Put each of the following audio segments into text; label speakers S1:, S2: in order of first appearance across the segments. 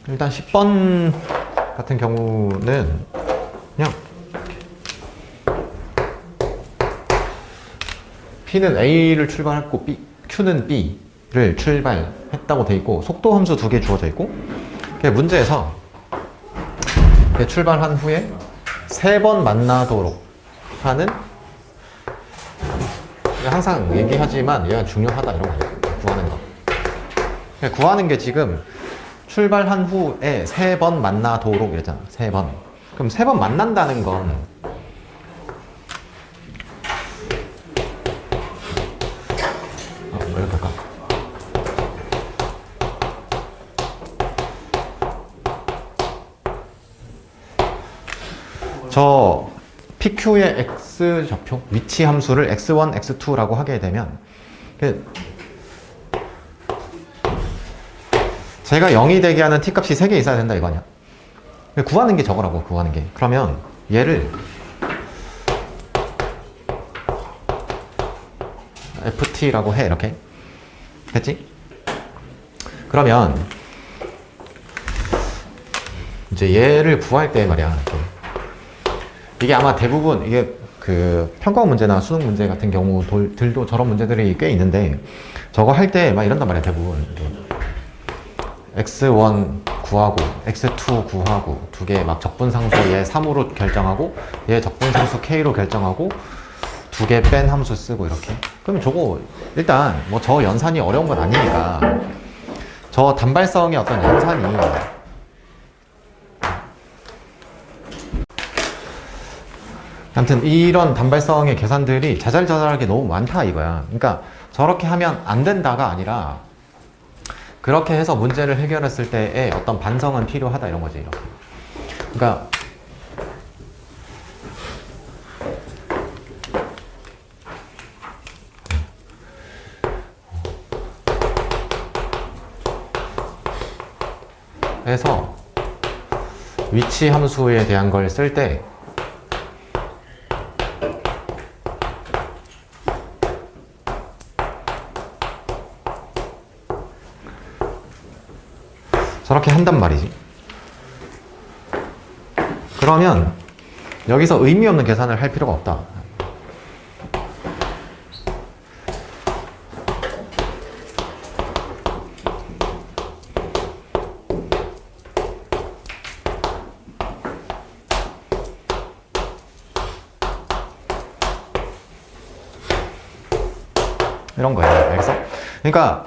S1: 일단 10번 같은 경우는 그냥 P는 A를 출발했고 Q는 B를 출발했다고 돼 있고 속도 함수 2개 주어져 있고 문제에서 출발한 후에 3번 만나도록 하는, 항상 얘기하지만 얘가 중요하다 이런 거 구하는 거. 구하는 게 지금 출발한 후에 3번 만나도록 이랬잖아. 3번. 그럼 3번 만난다는 건 왜 이렇게 할까? 저 PQ의 X좌표, 위치 함수를 X1, X2라고 하게 되면 제가 0이 되게 하는 T값이 3개 있어야 된다 이거 아니야? 구하는 게 저거라고, 구하는 게. 그러면 얘를 FT라고 해, 이렇게. 됐지? 그러면 이제 얘를 구할 때 말이야, 이렇게. 이게 아마 대부분 이게 그 평가원 문제나 수능 문제 같은 경우들도 저런 문제들이 꽤 있는데 저거 할 때 막 이런단 말이야, 대부분. x1 구하고 x2 구하고 두 개 막 적분상수 얘 3으로 결정하고 얘 적분상수 k로 결정하고 두 개 뺀 함수 쓰고 이렇게. 그러면 저거 일단 뭐 저 연산이 어려운 건 아니니까 저 단발성의 어떤 연산이 아무튼 이런 단발성의 계산들이 자잘자잘하게 너무 많다 이거야. 그러니까 저렇게 하면 안 된다가 아니라 그렇게 해서 문제를 해결했을 때의 어떤 반성은 필요하다 이런 거지. 이렇게. 그러니까 해서 위치 함수에 대한 걸 쓸 때 저렇게 한단 말이지. 그러면 여기서 의미 없는 계산을 할 필요가 없다. 이런 거예요. 알겠어? 그러니까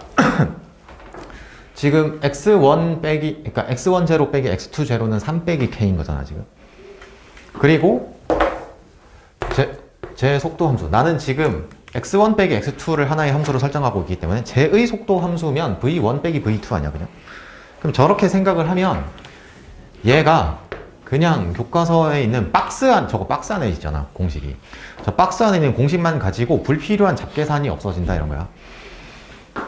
S1: 지금 x1 빼기, 그러니까 x1 제로 빼기 x2 제로는 3 빼기 k인 거잖아, 지금. 그리고 제 속도 함수. 나는 지금 x1 빼기 x2를 하나의 함수로 설정하고 있기 때문에 제의 속도 함수면 v1 빼기 v2 아니야, 그냥? 그럼 저렇게 생각을 하면 얘가 그냥 교과서에 있는 저거 박스 안에 있잖아, 공식이. 저 박스 안에 있는 공식만 가지고 불필요한 잡계산이 없어진다, 이런 거야.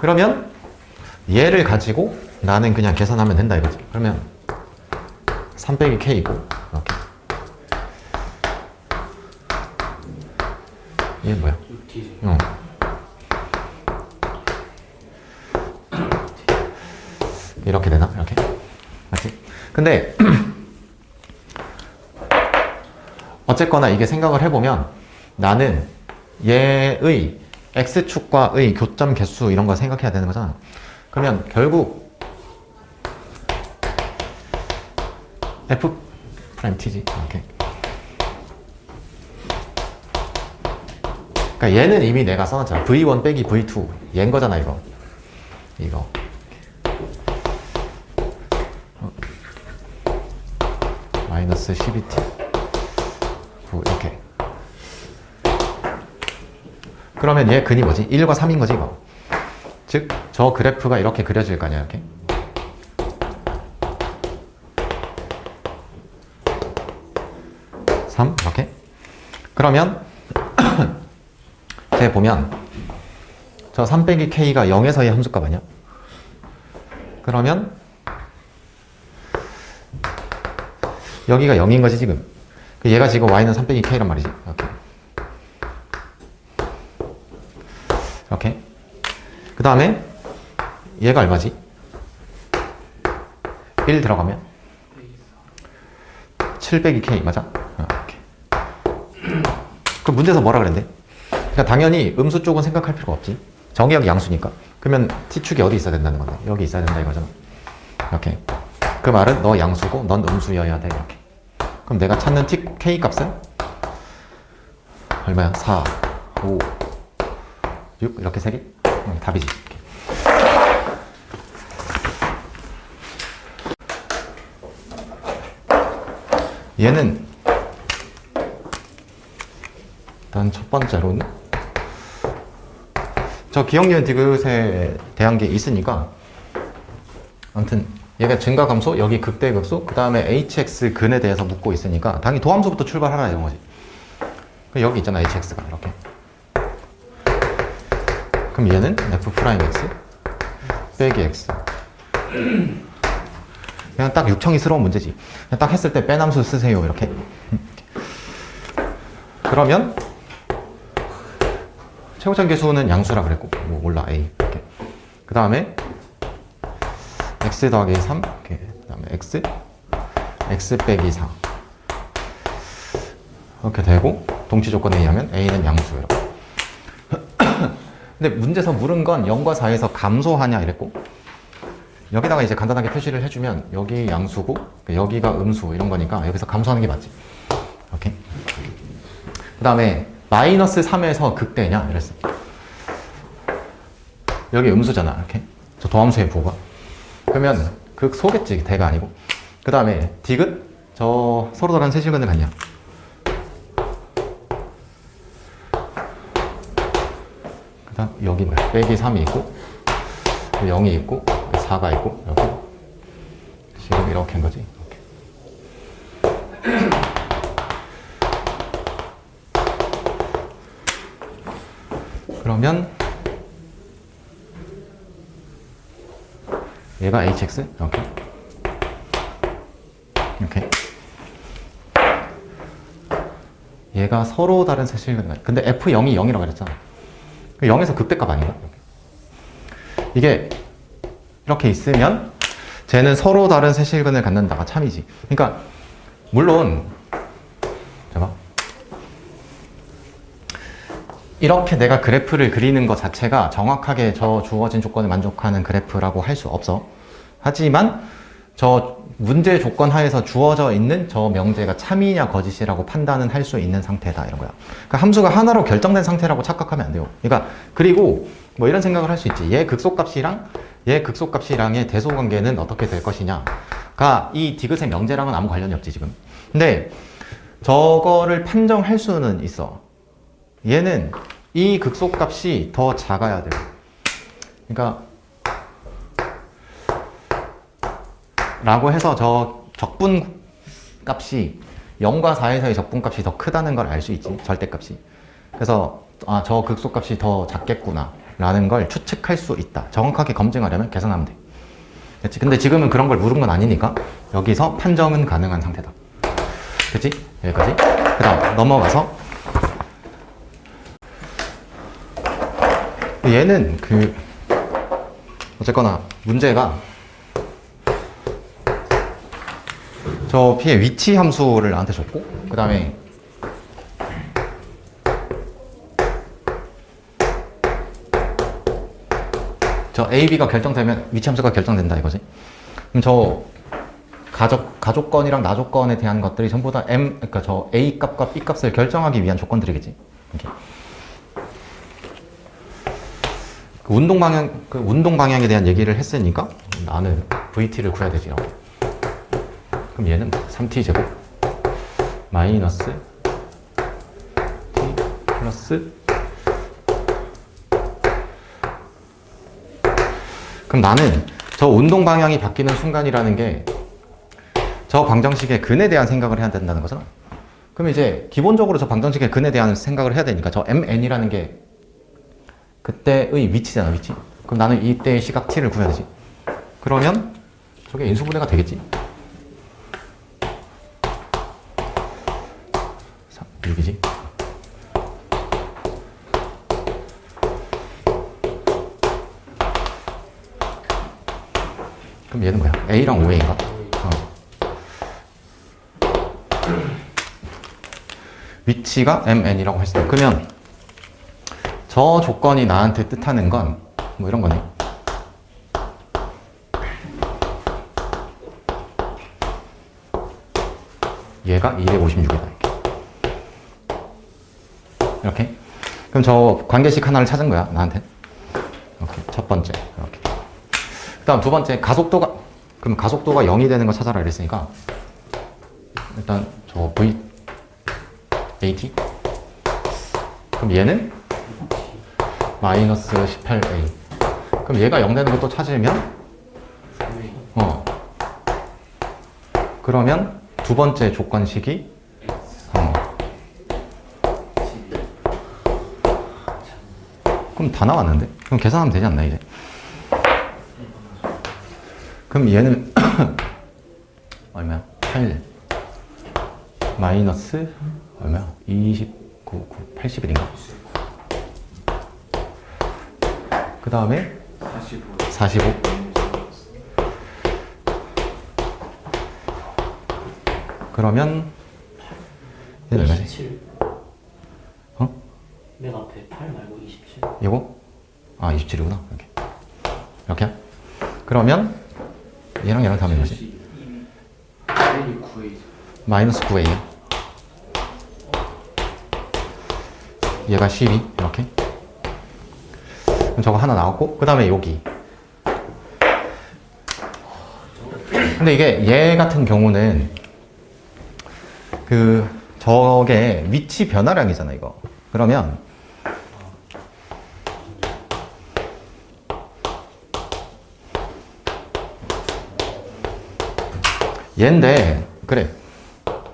S1: 그러면 얘를 가지고 나는 그냥 계산하면 된다 이거지. 그러면 3 빼기 k이고 이렇게. 얘는 뭐야? 이렇게 되나? 이렇게? 맞지? 근데 어쨌거나 이게 생각을 해보면 나는 얘의 x축과의 교점 개수 이런 거 생각해야 되는 거잖아. 그러면 결국 F'T지. 이렇게. 그러니까 얘는 이미 내가 써놨잖아. V1 빼기 V2 얘인 거잖아, 이거. 마이너스 12t 9 이렇게. 그러면 얘 근이 뭐지? 1과 3인 거지, 이거. 즉, 저 그래프가 이렇게 그려질 거 아니야, 이렇게. 이렇게. 그러면 쟤 보면 저 3 빼기 k가 0에서의 함수값 아니야? 그러면 여기가 0인 거지, 지금. 얘가 지금 y는 3 빼기 k란 말이지. 이렇게. 그 다음에 얘가 얼마지? 1 들어가면 7 빼기 K 맞아? 오케이. 그럼 문제에서 뭐라 그랬는데? 그러니까 당연히 음수 쪽은 생각할 필요가 없지. 정의역이 양수니까. 그러면 T축이 어디 있어야 된다는 건데? 여기 있어야 된다 이거잖아. 이렇게. 그 말은 너 양수고 넌 음수여야 돼. 이렇게. 그럼 내가 찾는 K 값은 얼마야? 4, 5, 6 이렇게 세 개? 답이지. 이렇게. 얘는 일단 첫 번째로는 저 기억니은 디귿에 대한 게 있으니까 아무튼 얘가 증가감소, 여기 극대극소, 그 다음에 hx 근에 대해서 묻고 있으니까 당연히 도함수부터 출발하라 이런 거지. 여기 있잖아 hx가 이렇게. 그럼 얘는 f'x 빼기 x. 그냥 딱 육청이스러운 문제지. 그냥 딱 했을 때 빼남수 쓰세요 이렇게. 그러면 최고점 계수는 양수라 그랬고 뭐 몰라 a 이렇게. 그 다음에 x 더하기 3 이렇게. 그 다음에 x 빼기 4 이렇게 되고 동치 조건에 의하면 a는 양수 이렇게. 근데 문제에서 물은 건 0과 4에서 감소하냐 이랬고 여기다가 이제 간단하게 표시를 해주면 여기 양수고 여기가 음수 이런 거니까 여기서 감소하는 게 맞지. 오케이. 그 다음에 마이너스 3에서 극대냐 이랬어. 여기 음수잖아 이렇게. 저 도함수의 부호가. 그러면 극소겠지 대가 아니고. 그 다음에 디귿 저 서로 다른 세실근을 갖냐. 그 다음 여기 뭐야 빼기 3이 있고 0이 있고 4가 있고 이렇게. 지금 이렇게 한 거지. 이렇게. 그러면 얘가 hx 이렇게 이렇게. 얘가 서로 다른 세실근. 근데 f0이 0이라고 그랬잖아. 0에서 극대값 아닌가? 이게 이렇게 있으면 쟤는 서로 다른 세실근을 갖는다가 참이지. 그러니까 물론 잠깐 이렇게 내가 그래프를 그리는 것 자체가 정확하게 저 주어진 조건을 만족하는 그래프라고 할 수 없어. 하지만 저 문제 조건 하에서 주어져 있는 저 명제가 참이냐 거짓이라고 판단은 할 수 있는 상태다 이런 거야. 그러니까 함수가 하나로 결정된 상태라고 착각하면 안 돼요. 그러니까 그리고 뭐 이런 생각을 할 수 있지. 얘 극소값이랑 얘 극소값이랑의 대소관계는 어떻게 될 것이냐가 이 디귿의 명제랑은 아무 관련이 없지 지금. 근데 저거를 판정할 수는 있어. 얘는 이 극소값이 더 작아야 돼요. 그러니까 라고 해서 저 적분 값이 0과 4의 사이 적분값이 더 크다는 걸 알 수 있지. 절대값이. 그래서 아, 저 극소값이 더 작겠구나 라는 걸 추측할 수 있다. 정확하게 검증하려면 계산하면 돼. 그치? 근데 지금은 그런 걸 물은 건 아니니까 여기서 판정은 가능한 상태다. 그치? 여기까지. 그 다음 넘어가서 얘는 어쨌거나 문제가 저 P의 위치 함수를 나한테 줬고 그 다음에 저 A, B가 결정되면 위치 함수가 결정된다 이거지. 그럼 저 가족건이랑 나족건에 대한 것들이 전부 다 그러니까 저 A 값과 B 값을 결정하기 위한 조건들이겠지. 이렇게. 운동 방향에 대한 얘기를 했으니까 나는 VT를 구해야 되지. 그럼 얘는 3t 제곱 마이너스 t 플러스. 그럼 나는 저 운동 방향이 바뀌는 순간이라는 게 저 방정식의 근에 대한 생각을 해야 된다는 거잖아. 그럼 이제 기본적으로 저 방정식의 근에 대한 생각을 해야 되니까 저 mn이라는 게 그때의 위치잖아, 위치. 그럼 나는 이때의 시각 t를 구해야 되지. 그러면 저게 인수분해가 되겠지. 6이지. 그럼 얘는 뭐야? A랑 OA인가? 위치가 mn이라고 했어요. 그러면 저 조건이 나한테 뜻하는 건 뭐 이런 거네. 얘가 256이다. 이렇게. 그럼 저 관계식 하나를 찾은 거야, 나한테. 이렇게. 첫 번째. 이렇게. 그 다음 두 번째, 가속도가, 그럼 가속도가 0이 되는 거 찾아라 이랬으니까, 일단 저 V, AT. 그럼 얘는 마이너스 18A. 그럼 얘가 0 되는 것도 찾으면, 그러면 두 번째 조건식이, 그럼 다 나왔는데? 그럼 계산하면 되지 않나, 이제? 그럼 얘는, 얼마야? 8 마이너스, 얼마야? 29, 81인가? 그 다음에 45. 그러면 얘는 얼마지?
S2: 27.
S1: 어?
S2: 맨 앞에 8 말고 27.
S1: 이거? 아, 27이구나. 이렇게. 그러면 얘랑 얘랑 다음에 뭐지? 마이너스 9A. 얘가 12. 이렇게. 그럼 저거 하나 나왔고, 그 다음에 여기. 근데 이게 얘 같은 경우는 저게 위치 변화량이잖아, 이거. 그러면 얘인데, 그래.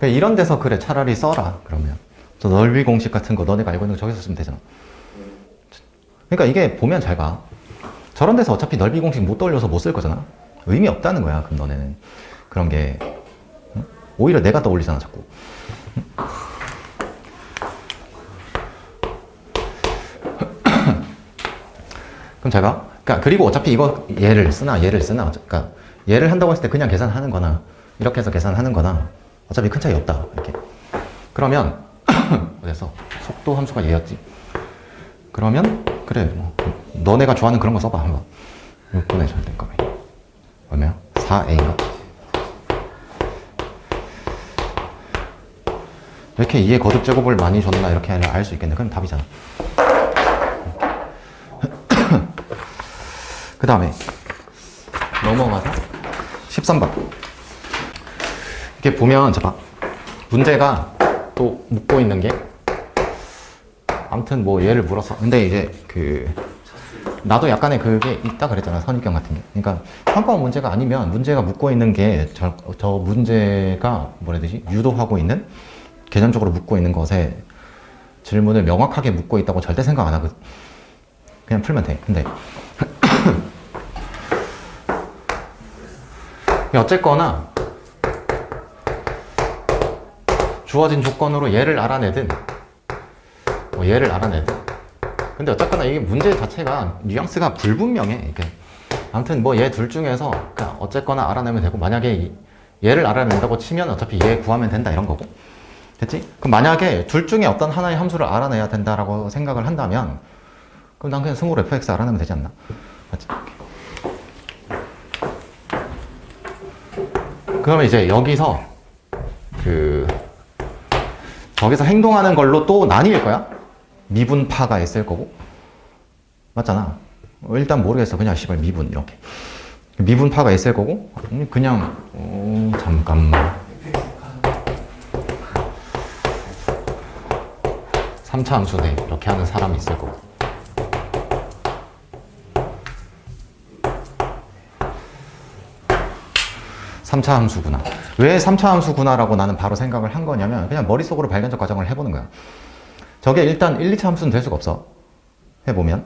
S1: 이런 데서 그래, 차라리 써라. 그러면 저 넓이 공식 같은 거 너네가 알고 있는 거 저기서 쓰면 되잖아. 그러니까 이게 보면 잘 봐. 저런 데서 어차피 넓이 공식 못 떠올려서 못 쓸 거잖아. 의미 없다는 거야. 그럼 너네는 그런 게 응? 오히려 내가 떠올리잖아, 자꾸. 응? 그럼 잘 봐. 그러니까 그리고 어차피 이거 얘를 쓰나 그러니까 얘를 한다고 했을 때 그냥 계산하는 거나 이렇게 해서 계산하는 거나 어차피 큰 차이 없다. 이렇게. 그러면 그래서 속도 함수가 얘였지. 그러면 그래, 뭐 너네가 좋아하는 그런 거 써봐 한번. 6분의 절대값이 얼마야? 4A인가? 이렇게 2의 거듭 제곱을 많이 줬나 이렇게 알 수 있겠네. 그럼 답이잖아. 그 다음에 넘어가서 13번. 이렇게 보면 잠깐 문제가 또 묻고 있는 게 아무튼 뭐 얘를 물었어. 근데 이제 나도 약간의 그게 있다 그랬잖아, 선입견 같은 게. 그러니까 평가원 문제가 아니면 문제가 묻고 있는 게 저 문제가 뭐라 해야 되지? 유도하고 있는 개념적으로 묻고 있는 것에 질문을 명확하게 묻고 있다고 절대 생각 안 하거든. 그냥 풀면 돼. 근데 어쨌거나 주어진 조건으로 얘를 알아내든 뭐 얘를 알아내든, 근데 어쨌거나 이게 문제 자체가 뉘앙스가 불분명해. 이게 아무튼 뭐 얘 둘 중에서 그러니까 어쨌거나 알아내면 되고, 만약에 얘를 알아낸다고 치면 어차피 얘 구하면 된다 이런 거고. 됐지? 그럼 만약에 둘 중에 어떤 하나의 함수를 알아내야 된다라고 생각을 한다면 그럼 난 그냥 승으로 fx 알아내면 되지 않나? 맞지? 그러면 이제 여기서 저기서 행동하는 걸로 또 나뉠 거야? 미분파가 있을 거고. 맞잖아. 일단 모르겠어. 그냥 씨발 미분 이렇게. 미분파가 있을 거고, 그냥 잠깐만. 3차 함수네. 이렇게 하는 사람이 있을 거고. (3차) 함수구나. 왜 3차 함수구나라고 나는 바로 생각을 한 거냐면 그냥 머릿속으로 발견적 과정을 해보는 거야. 저게 일단 1, 2차 함수는 될 수가 없어. 해보면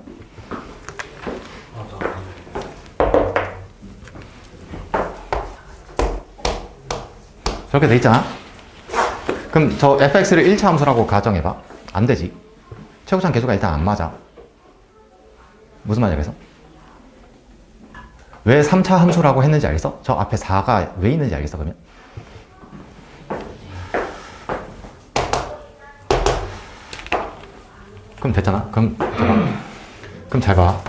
S1: 저렇게 돼 있잖아. 그럼 저 fx를 1차 함수라고 가정해봐. 안 되지. 최고차는 계수가 일단 안 맞아. 무슨 말이야 그래서? 왜 3차 함수라고 했는지 알겠어? 저 앞에 4가 왜 있는지 알겠어 그러면? 그럼 됐잖아. 그럼 잘 봐.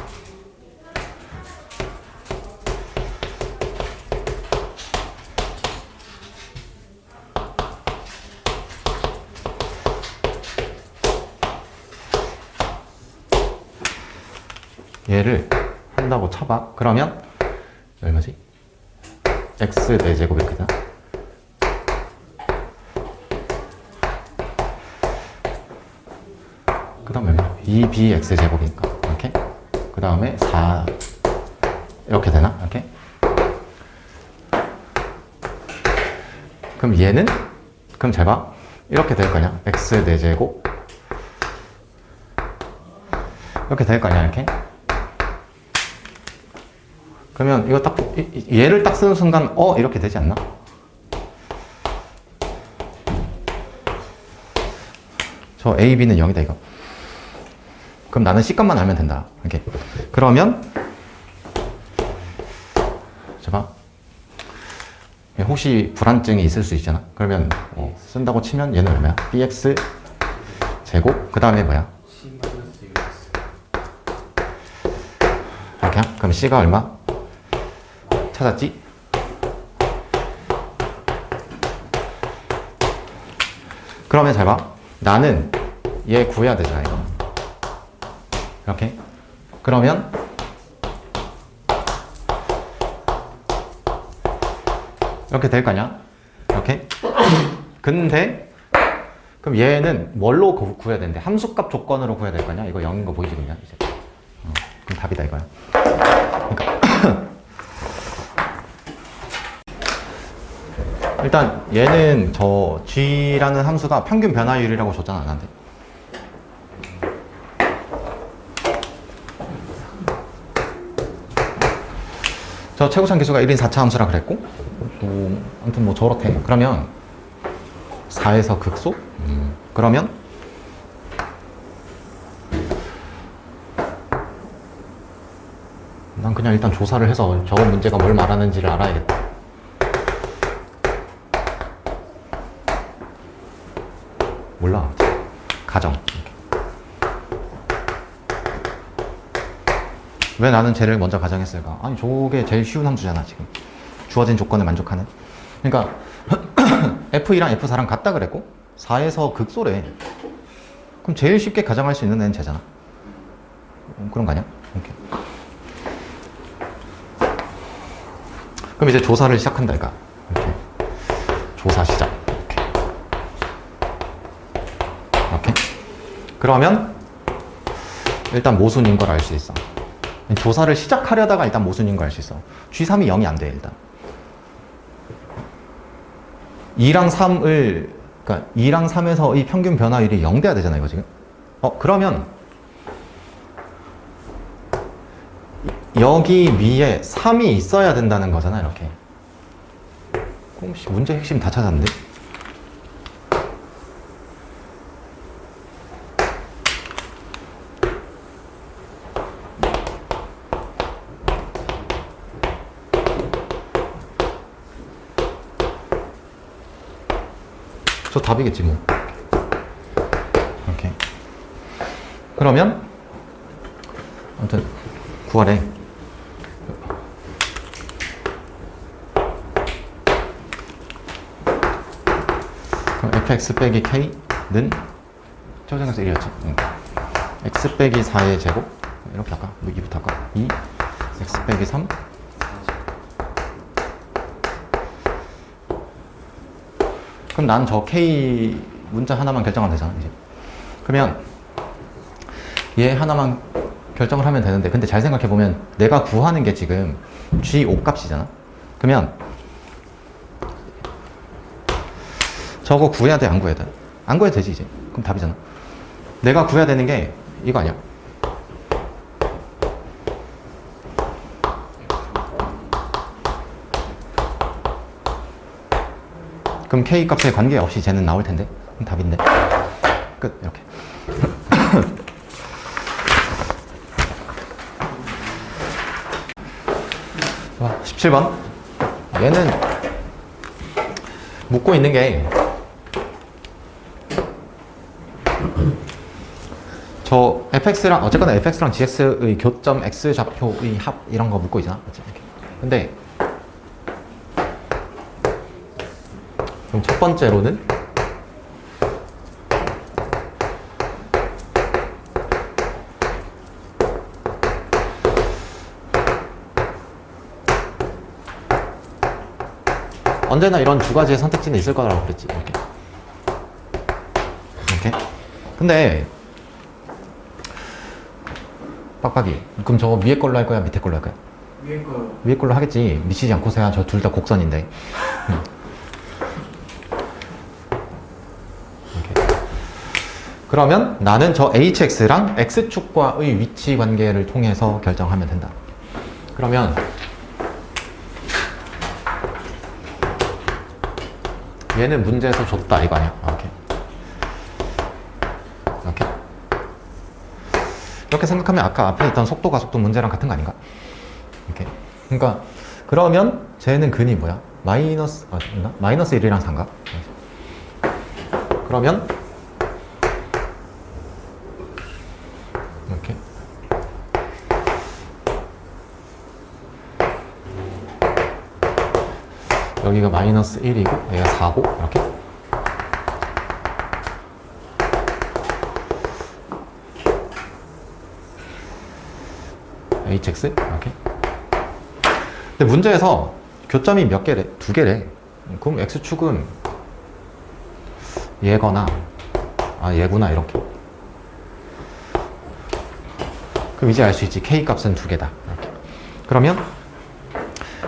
S1: 얘를 한다고 쳐봐. 그러면 얼마지? x 4제곱 이렇게 되나? 그 다음에 2bx제곱이니까 이렇게 그 다음에 4 이렇게 되나? 이렇게 그럼 얘는 그럼 잘 봐. 이렇게 될 거냐? x 4제곱 이렇게 될 거냐? 이렇게 그러면 이거 딱 얘를 딱 쓰는 순간 이렇게 되지 않나? 저 a, b는 0이다 이거. 그럼 나는 C값만 알면 된다. 이렇게. 그러면 잠깐 혹시 불안증이 있을 수 있잖아. 그러면 쓴다고 치면 얘는 얼마야? bx 제곱 그 다음에 뭐야? 이렇게. 그럼 C가 얼마? 찾았지? 그러면 잘 봐. 나는 얘 구해야 되잖아 이거. 이렇게. 그러면 이렇게 될 거냐? 이렇게. 근데 그럼 얘는 뭘로 구해야 되는데? 함수값 조건으로 구해야 될 거냐? 이거 0인 거 보이지 그냥 이제. 그럼 답이다 이거야. 그러니까 일단 얘는 저 g라는 함수가 평균 변화율이라고 줬잖아 나한테. 저 최고참 기수가 1인 4차 함수라 그랬고 아무튼 뭐 저렇대. 그러면 4에서 극소? 그러면 난 그냥 일단 조사를 해서 저 문제가 뭘 말하는지를 알아야겠다. 몰라. 가정. 왜 나는 쟤를 먼저 가정했을까? 아니 저게 제일 쉬운 함수잖아 지금. 주어진 조건에 만족하는. 그러니까 F2랑 F4랑 같다 그랬고 4에서 극소래. 그럼 제일 쉽게 가정할 수 있는 애는 쟤잖아. 그런 거 아니야? 오케이. 그럼 이제 조사를 시작한다 이까. 이렇게. 조사 시작. 이렇게. 그러면 일단 모순인 걸 알 수 있어. 조사를 시작하려다가 일단 모순인 걸 알 수 있어. G3이 0이 안 돼 일단. 2랑 3을 그러니까 2랑 3에서 이 평균 변화율이 0 돼야 되잖아 이거 지금. 그러면 여기 위에 3이 있어야 된다는 거잖아 이렇게. 문제 핵심 다 찾았는데? 저 답이겠지 뭐. 이렇게. 그러면 아무튼 9월에 fx 빼기 k는 최고정에서 1이었지. x 빼기 4의 제곱 이렇게 할까? 2부터 할까? 2 x 빼기 3 그럼 난 저 K 문자 하나만 결정하면 되잖아 이제. 그러면 얘 하나만 결정을 하면 되는데 근데 잘 생각해보면 내가 구하는 게 지금 G5 값이잖아. 그러면 저거 구해야 돼 안 구해야 돼? 안 구해도 되지 이제. 그럼 답이잖아. 내가 구해야 되는 게 이거 아니야? 그럼 K 값에 관계없이 쟤는 나올 텐데. 그럼 답인데. 끝. 이렇게. 와, 17번. 얘는 묻고 있는 게 저 fx랑 어쨌거나 fx랑 gx의 교점 x 좌표의 합 이런 거 묻고 있잖아. 그치? 이렇게. 근데 그럼 첫 번째로는 언제나 이런 두 가지의 선택지는 있을 거라고 그랬지. 이렇게. 이렇게. 근데 빡빡이. 그럼 저거 위에 걸로 할 거야? 밑에 걸로 할 거야?
S3: 위에 거.
S1: 위에 걸로 하겠지. 미치지 않고서야 저 둘 다 곡선인데. 이렇게. 그러면 나는 저 hx랑 x축과의 위치 관계를 통해서 결정하면 된다. 그러면 얘는 문제에서 줬다 이거 아니야? 이렇게. 이렇게 생각하면 아까 앞에 있던 속도 가속도 문제랑 같은 거 아닌가? 이렇게. 그러니까 그러면 쟤는 근이 뭐야? 마이너스 있나? 마이너스 1이랑 상가? 그러면 이렇게. 여기가 마이너스 1이고 얘가 4고 이렇게. hx 이렇게. 근데 문제에서 교점이 몇 개래? 두 개래. 그럼 x축은 얘거나 얘구나 이렇게. 그럼 이제 알 수 있지. k 값은 두 개다 이렇게. 그러면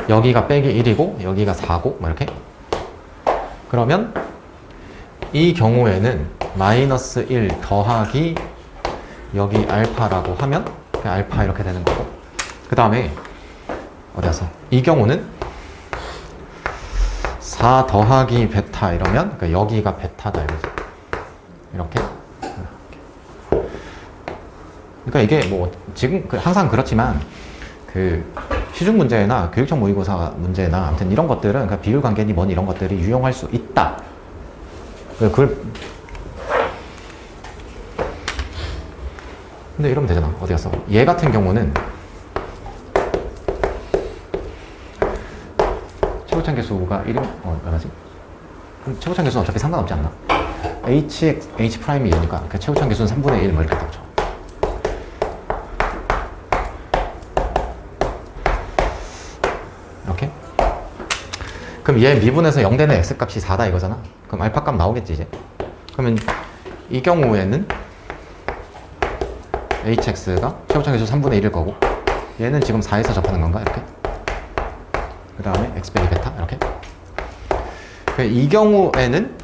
S1: 여기가 빼기 1이고 여기가 4고 뭐 이렇게. 그러면 이 경우에는 마이너스 1 더하기 여기 알파라고 하면 그냥 알파 이렇게 되는 거고, 그 다음에 어디 가서 이 경우는 4 더하기 베타 이러면 그러니까 여기가 베타다 이거지. 이렇게. 그러니까 이게 뭐 지금 항상 그렇지만 그 시중 문제나 교육청 모의고사 문제나 아무튼 이런 것들은 그러니까 비율 관계니 뭐니 이런 것들이 유용할 수 있다. 그걸 근데 이러면 되잖아. 어디 갔어? 얘 같은 경우는 최고참 개수가 1이면 얼마지? 그럼 최고참 개수는 어차피 상관없지 않나? h 프라임이 얘니까 그 최고참 개수는 3분의 1 뭐 이렇게 나오죠. 이렇게. 그럼 얘 미분에서 0 되는 x 값이 4다 이거잖아. 그럼 알파 값 나오겠지 이제. 그러면 이 경우에는 hx가 최고참 개수 3분의 1일 거고, 얘는 지금 4에서 접하는 건가? 이렇게. 그 다음에 x 빼기 베타 이렇게. 이 경우에는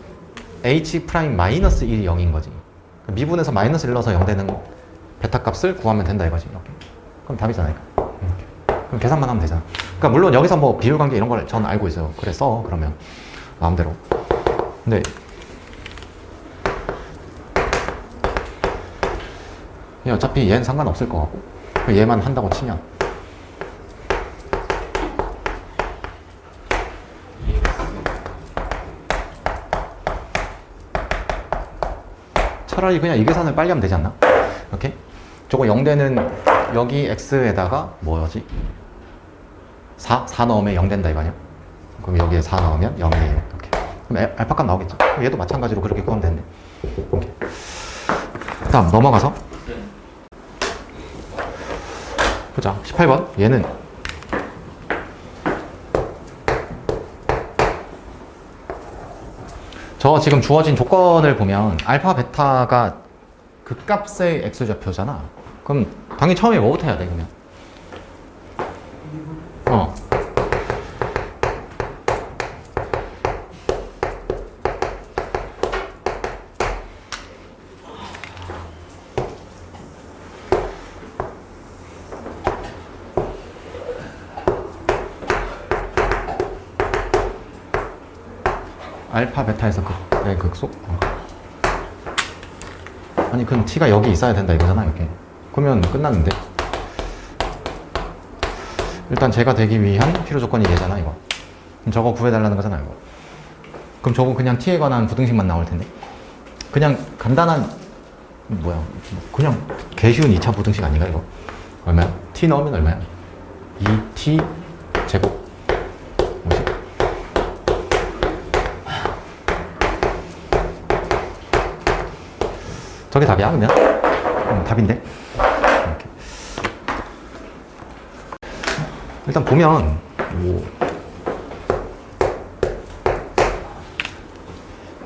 S1: h 프라임 마이너스 1이 0인 거지. 미분에서 마이너스 1 넣어서 0 되는 베타 값을 구하면 된다 이거지. 이렇게. 그럼 답이잖아 이거. 그럼 계산만 하면 되잖아. 그러니까 물론 여기서 뭐 비율 관계 이런 걸 전 알고 있어요. 그래 써 그러면 마음대로. 근데 어차피 얘는 상관없을 것 같고 얘만 한다고 치면 차라리 그냥 이 계산을 빨리 하면 되지 않나? 이렇게 저거 0 되는 여기 x에다가 뭐지? 4 넣으면 0 된다 이거 아니야? 그럼 여기에 4 넣으면 0이에요. 이렇게. 그럼 알파 값 나오겠죠? 얘도 마찬가지로 그렇게 구하면 되는데. 이렇게. 다음 넘어가서 보자. 18번. 얘는 저 지금 주어진 조건을 보면 알파 베타가 극값의 x좌표잖아. 그럼 당연히 처음에 뭐부터 해야 돼 그러면? 알파 베타에서 극의 극속? 아니 그럼 t가 여기 있어야 된다 이거잖아 이렇게. 그러면 끝났는데. 일단 제가 되기 위한 필요 조건이 얘잖아 이거. 그럼 저거 구해달라는 거잖아 이거. 그럼 저거 그냥 t에 관한 부등식만 나올 텐데. 그냥 간단한 뭐야? 그냥 개 쉬운 2차 부등식 아닌가 이거? 얼마야? t 넣으면 얼마야? 2t 제곱 50. 저게 답이야 그러면? 답인데? 이렇게. 일단 보면 뭐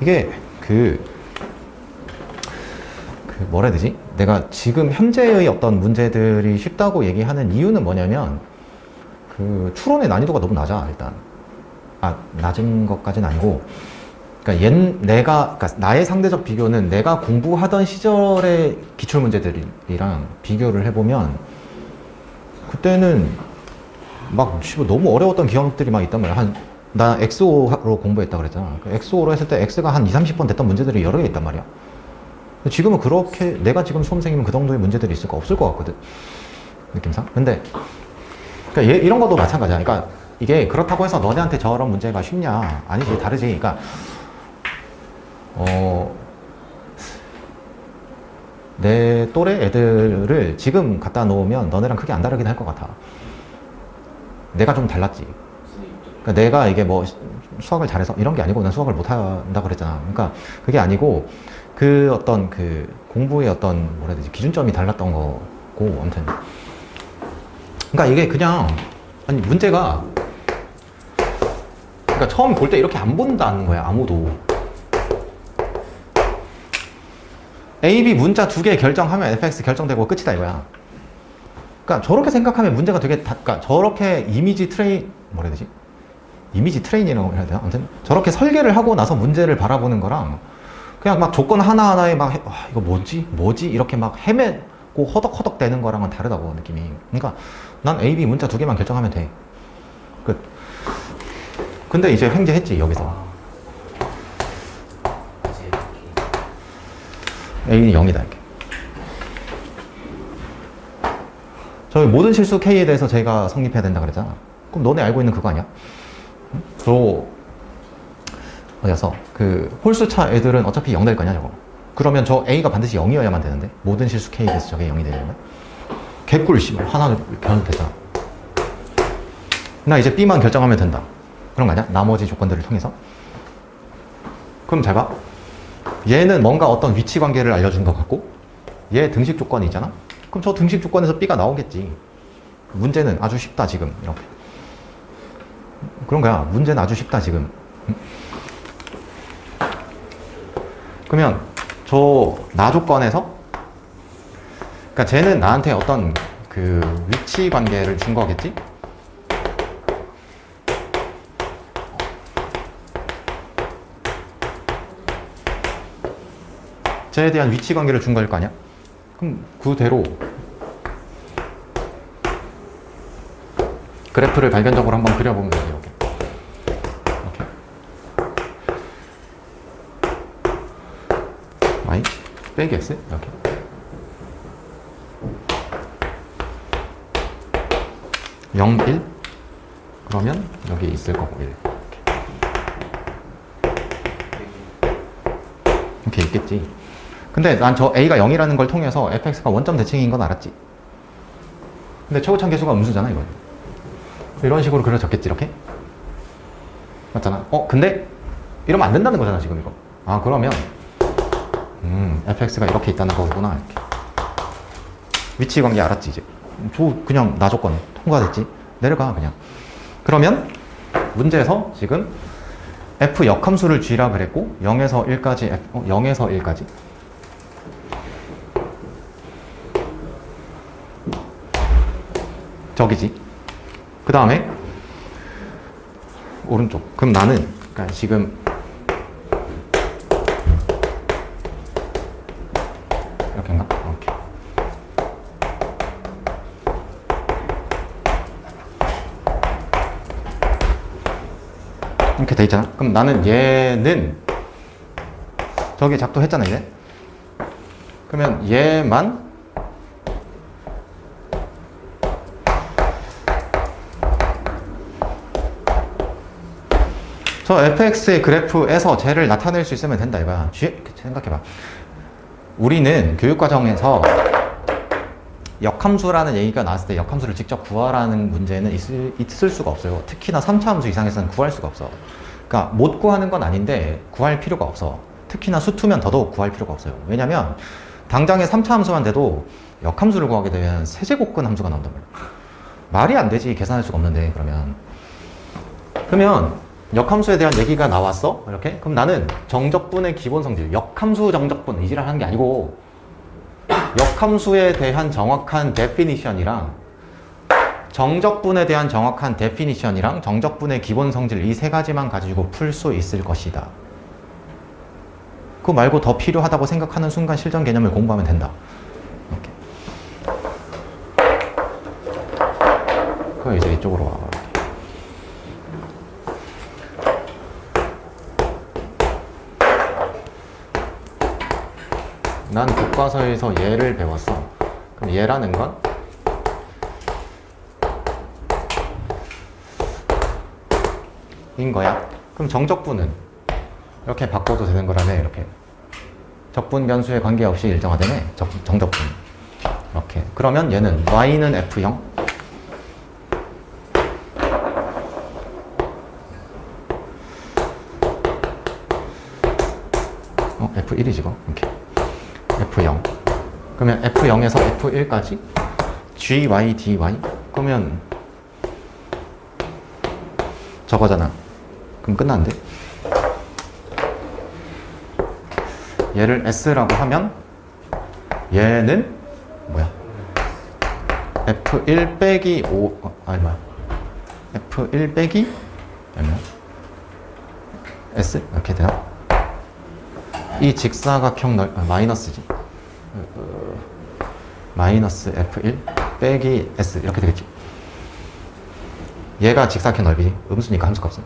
S1: 이게 뭐라 해야 되지? 내가 지금 현재의 어떤 문제들이 쉽다고 얘기하는 이유는 뭐냐면 그 추론의 난이도가 너무 낮아 일단. 낮은 것까지는 아니고, 그러니까 나의 상대적 비교는 내가 공부하던 시절의 기출 문제들이랑 비교를 해보면 그때는 막 너무 어려웠던 기억들이 막 있단 말이야. 나 XO로 공부했다 그랬잖아. XO로 했을 때 X가 한 20-30번 됐던 문제들이 여러 개 있단 말이야. 지금은 그렇게 내가 지금 수험생이면 그 정도의 문제들이 있을까 없을 것 같거든 느낌상. 근데 그러니까 이런 것도 마찬가지야. 그러니까 이게 그렇다고 해서 너네한테 저런 문제가 쉽냐? 아니지, 다르지. 그러니까 내 또래 애들을 지금 갖다 놓으면 너네랑 크게 안 다르긴 할 것 같아. 내가 좀 달랐지. 그러니까 내가 이게 뭐 수학을 잘해서 이런 게 아니고 난 수학을 못한다고 그랬잖아. 그러니까 그게 아니고 그 어떤 그 공부의 어떤 뭐라 해야 되지, 기준점이 달랐던 거고. 아무튼 그러니까 이게 그냥 아니 문제가 그러니까 처음 볼 때 이렇게 안 본다는 거야 아무도. A, B 문자 2개 결정하면 fx 결정되고 끝이다 이거야. 그러니까 저렇게 생각하면 문제가 되게 그러니까 저렇게 이미지 트레인이라고 해야 되나? 아무튼 저렇게 설계를 하고 나서 문제를 바라보는 거랑 그냥 막 조건 하나하나에 막 이거 뭐지 이렇게 막 헤매고 허덕허덕 되는 거랑은 다르다고 느낌이. 그러니까 난 A, B 문자 2개만 결정하면 돼. 끝. 근데 이제 횡재했지 여기서. A는 0이다 이렇게. 저희 모든 실수 K에 대해서 제가 성립해야 된다 그랬잖아. 그럼 너네 알고 있는 그거 아니야? 어디서 그 홀수차 애들은 어차피 0 될 거냐 저거. 그러면 저 A가 반드시 0이어야만 되는데 모든 실수 K에 대해서 저게 0이 되려면 개꿀 씨발 하나 변환됐잖아. 나 이제 B만 결정하면 된다 그런 거 아니야? 나머지 조건들을 통해서. 그럼 잘 봐. 얘는 뭔가 어떤 위치 관계를 알려준 것 같고 얘 등식 조건이 있잖아. 그럼 저 등식 조건에서 B가 나오겠지. 문제는 아주 쉽다 지금 이렇게. 그런 거야. 문제는 아주 쉽다 지금. 그러면 저 나 조건에서 그러니까 쟤는 나한테 어떤 그 위치 관계를 준 거겠지? 쟤에 대한 위치 관계를 준 거일 거 아니야? 그럼 그대로 그래프를 발견적으로 한번 그려보면 돼요. 이렇게. y 빼기 x 이렇게. (0, 1) 그러면 여기 있을 거고 1 이렇게 있겠지. 근데 난 저 a가 0이라는 걸 통해서 fx가 원점 대칭인 건 알았지. 근데 최고참 계수가 음수잖아 이거. 이런 식으로 그려졌겠지 이렇게. 맞잖아. 근데 이러면 안 된다는 거잖아 지금 이거. 그러면 fx가 이렇게 있다는 거구나 이렇게. 위치 관계 알았지 이제. 그냥 나 조건 통과됐지. 내려가 그냥. 그러면 문제에서 지금 f 역함수를 g라 그랬고 0에서 1까지 0에서 1까지 저기지. 그 다음에 오른쪽. 그럼 나는 그러니까 지금 이렇게인가? 이렇게. 이렇게 돼 있잖아. 그럼 나는 얘는 저기 작도했잖아 이제. 그러면 얘만 저 fx의 그래프에서 쟤를 나타낼 수 있으면 된다 이거야. 생각해봐. 우리는 교육과정에서 역함수라는 얘기가 나왔을 때 역함수를 직접 구하라는 문제는 있을 수가 없어요. 특히나 3차 함수 이상에서는 구할 수가 없어. 그러니까 못 구하는 건 아닌데 구할 필요가 없어. 특히나 수투면 더더욱 구할 필요가 없어요. 왜냐면 당장에 3차 함수만 돼도 역함수를 구하게 되면 세제곱근 함수가 나온단 말이야. 말이 안 되지. 계산할 수가 없는데 그러면 역함수에 대한 얘기가 나왔어? 이렇게? 그럼 나는 정적분의 기본 성질, 역함수 정적분 이지랄 하는 게 아니고 역함수에 대한 정확한 definition이랑 정적분에 대한 정확한 definition이랑 정적분의 기본 성질 이 세 가지만 가지고 풀 수 있을 것이다. 그거 말고 더 필요하다고 생각하는 순간 실전 개념을 공부하면 된다. 이렇게. 그럼 이제 이쪽으로 와. 난 교과서에서 얘를 배웠어. 그럼 얘라는 건 인 거야. 그럼 정적분은 이렇게 바꿔도 되는 거라네. 이렇게 적분 변수에 관계없이 일정하다네. 정적분 이렇게. 그러면 얘는 y는 f0 f1이지 이거. 이렇게 f0 그러면 f0에서 f1까지 gy dy 그러면 저거잖아. 그럼 끝났는데 얘를 s라고 하면 얘는 뭐야? f1 빼기 5 아니 뭐야? f1 빼기 얼마야? s 이렇게 되나? 이 직사각형 마이너스지. 마이너스 f1 빼기 s 이렇게 되겠지. 얘가 직사각형 넓이지. 음수니까 함수값은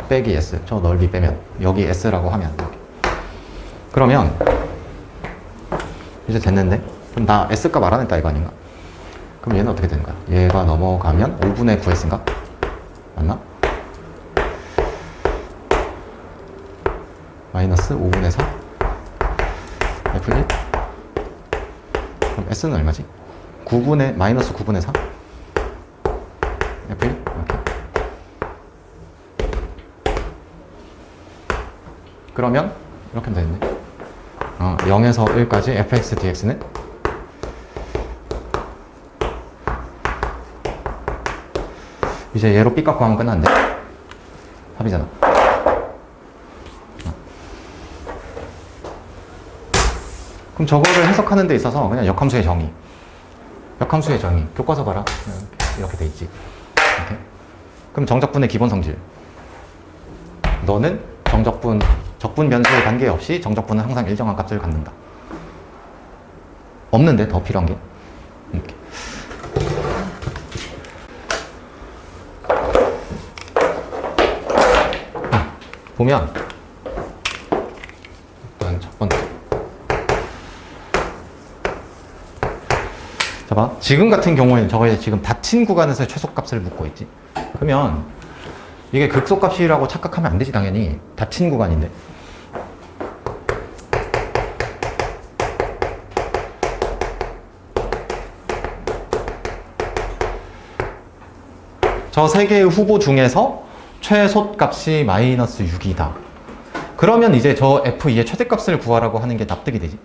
S1: 빼기 s. 저 넓이 빼면 여기 s라고 하면 이렇게. 그러면 이제 됐는데 그럼 나 s값 알아냈다 이거 아닌가? 그럼 얘는 어떻게 되는 거야? 얘가 넘어가면 5분의 9s인가? 맞나? 마이너스 5분의 4 f1 그럼 s는 얼마지? 9분의 마이너스 9분의 4 f1 이렇게. 그러면 이렇게 하면 되는데 0에서 1까지 fx dx는 이제 얘로 삐 깎고 하면 끝났는데 합이잖아. 그럼 저거를 해석하는 데 있어서 그냥 역함수의 정의 교과서 봐라 이렇게 돼 있지. 이렇게. 그럼 정적분의 기본 성질 너는 적분 변수에 관계없이 정적분은 항상 일정한 값을 갖는다. 없는데 더 필요한 게 이렇게. 보면 일단 첫 번째 봐. 지금 같은 경우에는 저거에 지금 닫힌 구간에서 최소값을 묻고 있지. 그러면 이게 극소값이라고 착각하면 안 되지. 당연히 닫힌 구간인데 저 세 개의 후보 중에서 최소값이 마이너스 6이다. 그러면 이제 저 f2의 최대값을 구하라고 하는 게 납득이 되지.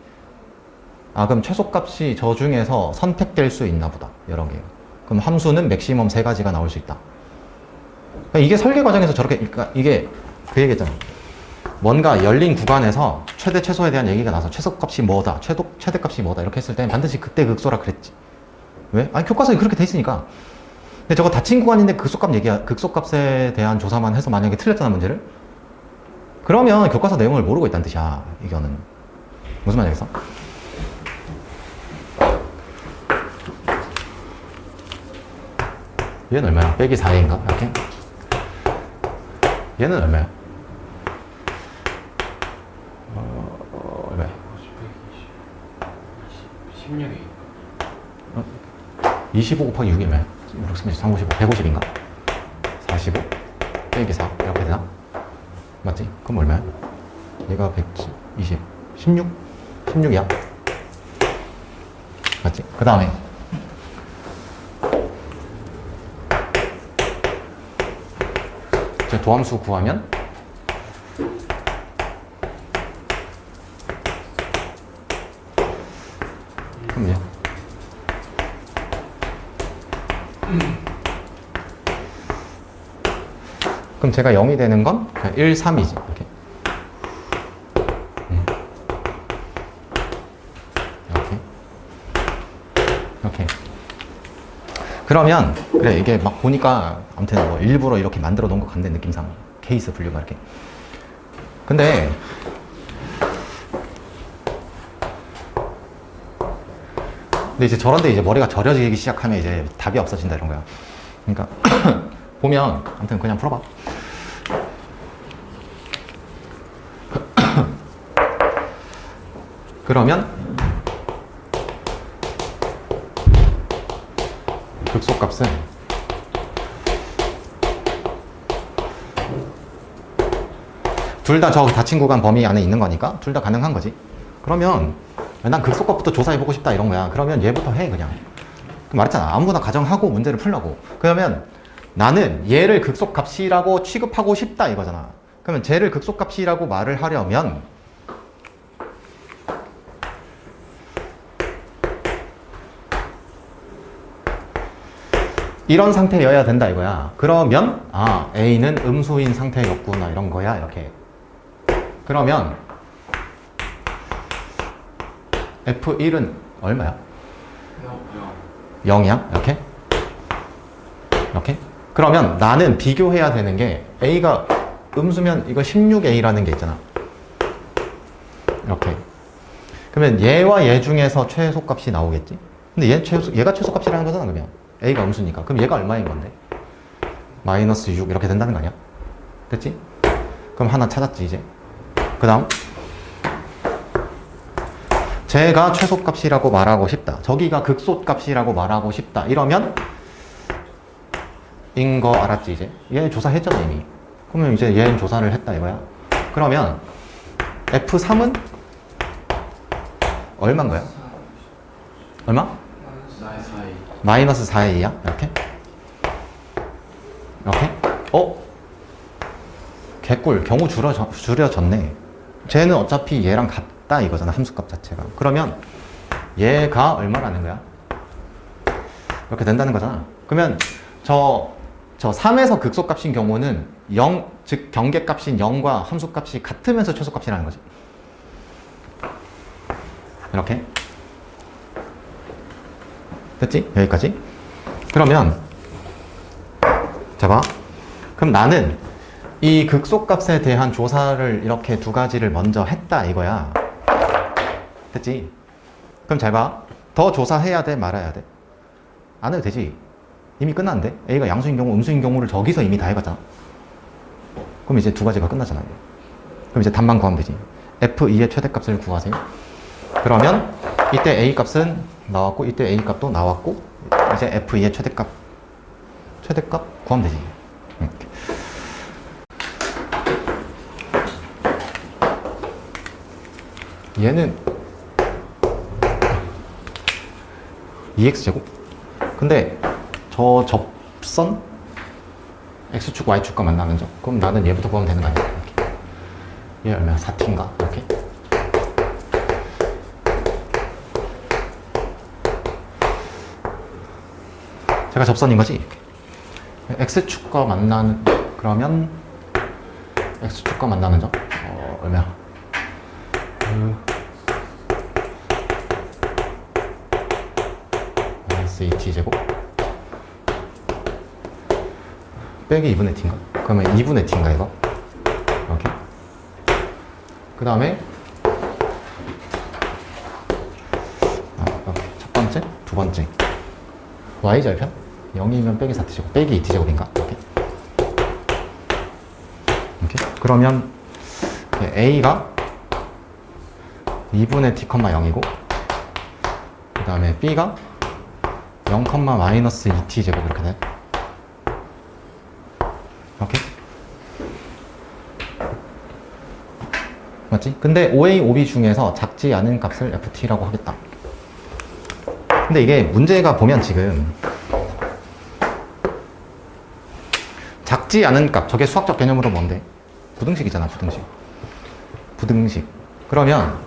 S1: 그럼 최소값이 저 중에서 선택될 수 있나 보다. 여러 개. 그럼 함수는 맥시멈 3가지가 나올 수 있다. 그러니까 이게 설계 과정에서 저렇게, 그러니까 이게 그 얘기했잖아. 뭔가 열린 구간에서 최대 최소에 대한 얘기가 나서 최소값이 뭐다, 최대값이 뭐다 이렇게 했을 때 반드시 그때 극소라 그랬지. 왜? 아니 교과서에 그렇게 돼 있으니까. 근데 저거 닫힌 구간인데 극소값에 대한 조사만 해서 만약에 틀렸잖아 문제를. 그러면 교과서 내용을 모르고 있다는 뜻이야. 이거는 무슨 말이겠어? 얘는 얼마야? 빼기 4인가? 이렇게? 얘는 얼마야? 얼마야?
S2: 16이
S1: 25 곱하기 6이 얼마야? 355, 150인가? 45 빼기 4 이렇게 되나? 맞지? 그럼 얼마야? 얘가 120, 16? 16이야? 맞지? 그 다음에 이제 도함수 구하면 그럼 얘 그럼 제가 0이 되는 건 1, 3이지. 이렇게. 이렇게. 이렇게. 그러면 그래 이게 막 보니까 아무튼 뭐 일부러 이렇게 만들어 놓은 것 같네 느낌상 케이스 분류가 이렇게. 근데 이제 저런데 이제 머리가 절여지기 시작하면 이제 답이 없어진다 이런 거야. 그러니까 보면 아무튼 그냥 풀어봐. 그러면 극소값은 둘 다 저 닫힌 구간 범위 안에 있는 거니까 둘 다 가능한 거지. 그러면 난 극소값부터 조사해보고 싶다 이런 거야. 그러면 얘부터 해 그냥. 말했잖아. 아무거나 가정하고 문제를 풀라고. 그러면 나는 얘를 극소값이라고 취급하고 싶다 이거잖아. 그러면 쟤를 극소값이라고 말을 하려면 이런 상태여야 된다 이거야. 그러면 아 A는 음수인 상태였구나 이런 거야 이렇게. 그러면 F1은 얼마야? 0이야? 이렇게? 이렇게? 그러면 나는 비교해야 되는 게 A가 음수면 이거 16A라는 게 있잖아. 이렇게. 그러면 얘와 얘 중에서 최소값이 나오겠지? 근데 얘가 최소값이라는 거잖아 그러면. A가 음수니까. 그럼 얘가 얼마인 건데? 마이너스 6 이렇게 된다는 거 아니야? 됐지? 그럼 하나 찾았지 이제. 그 다음 제가 최소값이라고 말하고 싶다. 저기가 극소값이라고 말하고 싶다. 이러면 인 거 알았지 이제? 얘 조사했잖아 이미. 그러면 이제 얘는 조사를 했다 이거야. 그러면 F3은 얼마인 거야? 얼마? 마이너스 4A야? 이렇게? 이렇게? 개꿀. 경우 줄여졌네. 쟤는 어차피 얘랑 같다 이거잖아. 함수값 자체가. 그러면 얘가 얼마라는 거야? 이렇게 된다는 거잖아. 그러면 저 3에서 극소값인 경우는 0, 즉 경계값인 0과 함수값이 같으면서 최소값이라는 거지. 이렇게. 됐지? 여기까지. 그러면 자 봐. 그럼 나는 이 극소값에 대한 조사를 이렇게 두 가지를 먼저 했다 이거야. 됐지? 그럼 잘 봐. 더 조사해야 돼 말아야 돼? 안 해도 되지. 이미 끝났는데? A가 양수인 경우, 음수인 경우를 저기서 이미 다 해봤잖아. 그럼 이제 두 가지가 끝나잖아. 그럼 이제 답만 구하면 되지. F2의 최대값을 구하세요. 그러면 이때 A 값은 나왔고 이때 A 값도 나왔고 이제 F2의 최대값 구하면 되지. 얘는 2x제곱? 근데 저 접선 x축 y축과 만나는 점 그럼 나는 얘부터 구하면 되는 거 아니야? 이렇게. 얘 얼마야? 4t인가? 이렇게. 제가 접선인 거지? 이렇게. x축과 만나는 그러면 x축과 만나는 점 얼마야? 마이너스 2t제곱 빼기 2분의 t인가? 그러면 2분의 t인가 이거? 이렇게. 그 다음에 이렇게. 첫 번째, 두 번째 y절편 0이면 빼기 4t제곱 빼기 2t제곱인가? 이렇게. 이렇게. 그러면 a가 2분의 t, 0이고 그 다음에 b가 0, 마이너스 2t 제곱 이렇게 돼. 이렇게. 맞지? 근데 OA, OB 중에서 작지 않은 값을 ft라고 하겠다. 근데 이게 문제가 보면 지금 작지 않은 값, 저게 수학적 개념으로 뭔데? 부등식이잖아, 부등식. 부등식. 그러면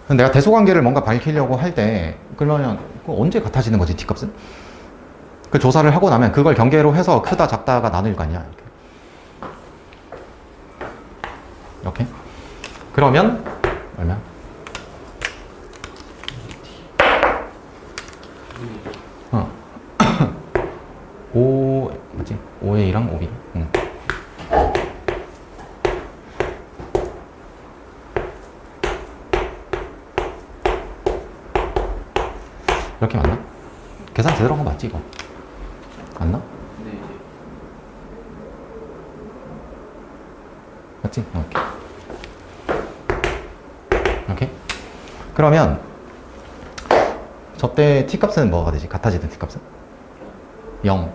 S1: 내가 대소관계를 뭔가 밝히려고 할 때 그러면 언제 같아지는 거지, t값은? 그 조사를 하고 나면 그걸 경계로 해서 크다 작다가 나눌 거 아니야. 이렇게. 그러면 얼마? 어. 5 뭐지? 5A랑 5B. 응. 이렇게 맞나? 계산 제대로 한 거 맞지, 이거? 맞나?
S2: 네.
S1: 맞지? 오케이. 오케이. 그러면 저때 t값은 뭐가 되지? 같아지는 t값은? 0.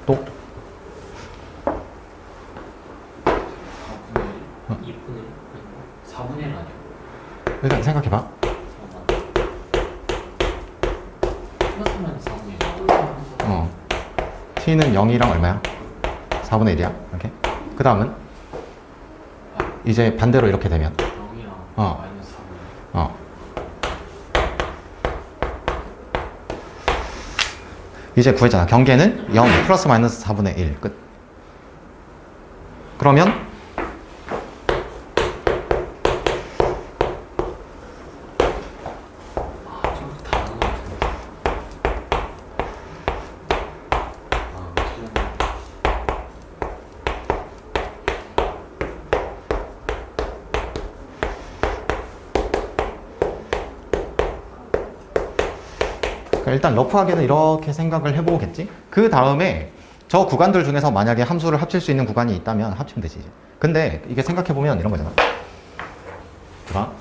S1: 또?
S2: 4분의 1? 2분의 1? 4분의 1 아니야?
S1: 일단 생각해봐.
S2: 플러스면 4분의 1.
S1: 어. t는 0이랑 얼마야? 4분의 1이야. 이렇게. 그 다음은? 이제 반대로 이렇게 되면?
S2: 0이랑
S1: 어.
S2: 마이너스 4분의 1.
S1: 어. 이제 구했잖아. 경계는 0 플러스 마이너스 4분의 1 끝. 그러면
S2: 저거 다 나온 것 같은데. 틀렸네.
S1: 그러니까 일단 러프하게는 이렇게 생각을 해보겠지. 그 다음에 저 구간들 중에서 만약에 함수를 합칠 수 있는 구간이 있다면 합치면 되지 이제. 근데 이게 생각해보면 이런 거잖아. 봐봐.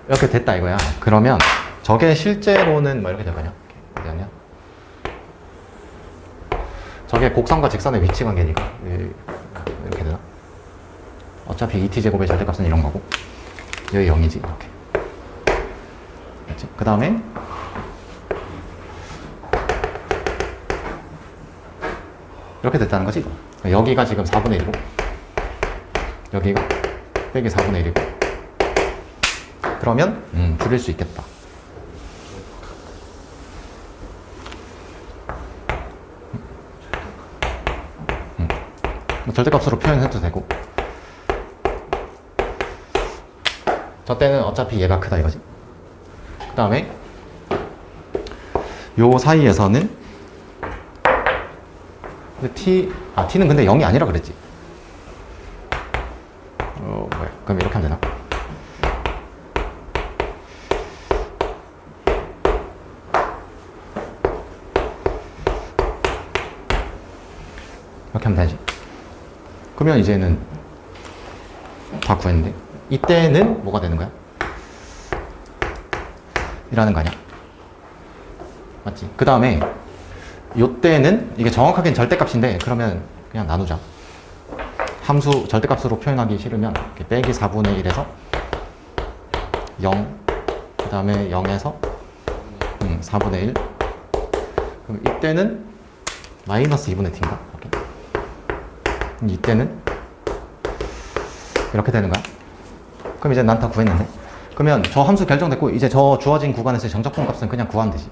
S1: 이렇게 됐다 이거야. 그러면 저게 실제로는 뭐 이렇게 될 거냐? 이렇게 되냐? 저게 곡선과 직선의 위치 관계니까 이렇게 되나? 어차피 2t제곱의 절대값은 이런 거고 여기 0이지 이렇게. 그 다음에 이렇게 됐다는 거지. 여기가 지금 4분의 1이고 여기가 빼기 4분의 1이고 그러면 줄일 수 있겠다. 뭐 절대값으로 표현해도 되고 저 때는 어차피 얘가 크다 이거지. 그 다음에 요 사이에서는 t는 근데 0이 아니라 그랬지. 뭐야. 그럼 이렇게 하면 되나? 이렇게 하면 되지. 그러면 이제는 다 구했는데 이때는 뭐가 되는 거야? 이라는 거 아니야? 맞지? 그 다음에 요때는 이게 정확하게는 절대값인데 그러면 그냥 나누자. 함수 절대값으로 표현하기 싫으면 이렇게 빼기 4분의 1에서 0, 그 다음에 0에서 4분의 1. 그럼 이때는 마이너스 2분의 t인가? 이렇게. 그럼 이때는 이렇게 되는 거야. 그럼 이제 난 다 구했는데. 그러면 저 함수 결정됐고 이제 저 주어진 구간에서의 정적분 값은 그냥 구하면 되지.